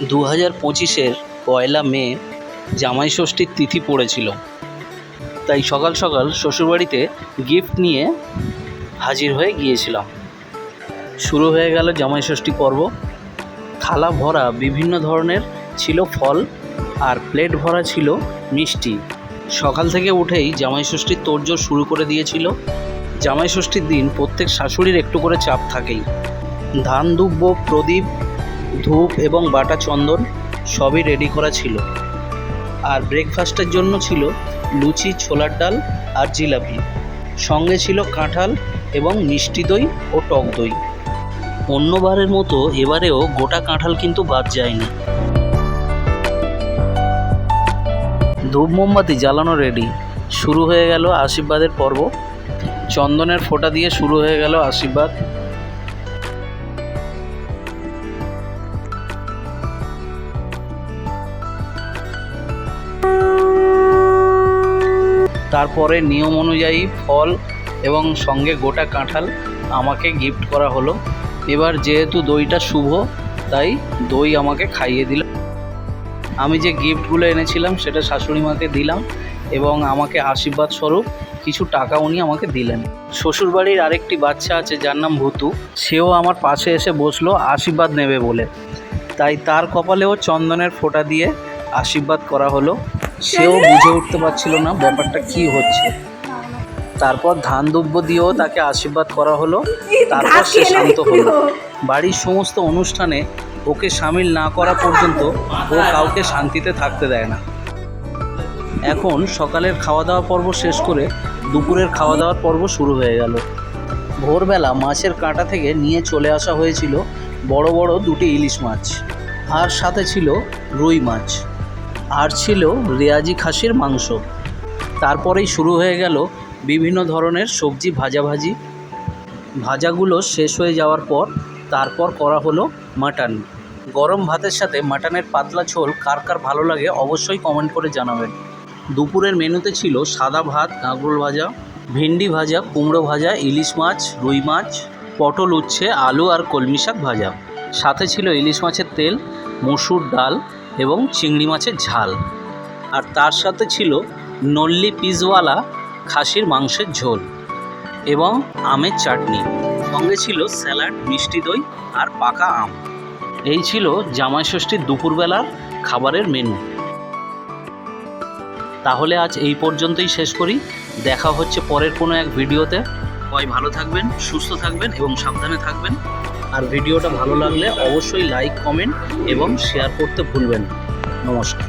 2025-এর 1 মে জামাই ষষ্ঠীর তিথি পড়েছিল, তাই সকাল সকাল শ্বশুরবাড়িতে গিফট নিয়ে হাজির হয়ে গিয়েছিলাম। শুরু হয়ে গেল জামাই ষষ্ঠী পর্ব। থালা ভরা বিভিন্ন ধরনের ছিল ফল আর প্লেট ভরা ছিল মিষ্টি। সকাল থেকে উঠেই জামাই ষষ্ঠীর তোড়জোড় শুরু করে দিয়েছিল। জামাই ষষ্ঠীর দিন প্রত্যেক শাশুড়ির একটু করে চাপ থাকেই। ধান দুব্ব, প্রদীপ, ধূপ এবং বাটা চন্দন সবই রেডি করা ছিল। আর ব্রেকফাস্টের জন্য ছিল লুচি, ছোলার ডাল আর জিলাপি। সঙ্গে ছিল কাঁঠাল এবং মিষ্টি দই ও টক দই। অন্যবারের মতো এবারেও গোটা কাঁঠাল কিন্তু বাদ যায়নি। ধূপ মোমবাতি জ্বালানো রেডি। শুরু হয়ে গেল আশীর্বাদের পর্ব। চন্দনের ফোঁটা দিয়ে শুরু হয়ে গেল আশীর্বাদ। তারপরে নিয়ম অনুযায়ী ফল এবং সঙ্গে গোটা কাঁঠাল আমাকে গিফট করা হলো। এবার যেহেতু দইটা শুভ, তাই দই আমাকে খাইয়ে দিল। আমি যে গিফটগুলো এনেছিলাম সেটা শাশুড়ি মাকে দিলাম এবং আমাকে আশীর্বাদ স্বরূপ কিছু টাকা উনি আমাকে দিলেন। শ্বশুরবাড়ির আরেকটি বাচ্চা আছে যার নাম ভূতু, সেও আমার পাশে এসে বসলো আশীর্বাদ নেবে বলে। তাই তার কপালেও চন্দনের ফোঁটা দিয়ে আশীর্বাদ করা হলো। সেও বুঝে উঠতে পারছিল না ব্যাপারটা কি হচ্ছে। তারপর ধান দুব্য দিয়েও তাকে আশীর্বাদ করা হলো। তারপর সে শান্ত হলো। বাড়ির সমস্ত অনুষ্ঠানে ওকে সামিল না করা পর্যন্ত ও কাউকে শান্তিতে থাকতে দেয় না। এখন সকালের খাওয়া দাওয়া পর্ব শেষ করে দুপুরের খাওয়া দাওয়ার পর্ব শুরু হয়ে গেল। ভোরবেলা মাছের কাঁটা থেকে নিয়ে চলে আসা হয়েছিল বড় বড় দুটি ইলিশ মাছ, আর সাথে ছিল রুই মাছ, আর ছিল রেয়াজি খাসির মাংস। তারপরেই শুরু হয়ে গেল বিভিন্ন ধরনের সবজি ভাজাভাজি। ভাজাগুলো শেষ হয়ে যাওয়ার পর তারপর করা হলো মাটন। গরম ভাতের সাথে মাটনের পাতলা ঝোল কার কার ভালো লাগে অবশ্যই কমেন্ট করে জানাবেন। দুপুরের মেনুতে ছিল সাদা ভাত, কাঁকরোল ভাজা, ভেন্ডি ভাজা, কুমড়ো ভাজা, ইলিশ মাছ, রুই মাছ, পটল, উচ্ছে, আলু আর কলমি শাক ভাজা। সাথে ছিল ইলিশ মাছের তেল, মসুর ডাল এবং চিংড়ি মাছের ঝাল। আর তার সাথে ছিল নল্লি পিসওয়ালা খাসির মাংসের ঝোল এবং আমের চাটনি। সঙ্গে ছিল স্যালাড, মিষ্টি দই আর পাকা আম। এই ছিল জামাই ষষ্ঠীর দুপুরবেলার খাবারের মেনু। তাহলে আজ এই পর্যন্তই শেষ করি। দেখা হচ্ছে পরের কোনো এক ভিডিওতে। সবাই ভালো থাকবেন, সুস্থ থাকবেন এবং সাবধানে থাকবেন। আর ভিডিওটা ভালো লাগলে অবশ্যই লাইক, কমেন্ট এবং শেয়ার করতে ভুলবেন না। নমস্কার।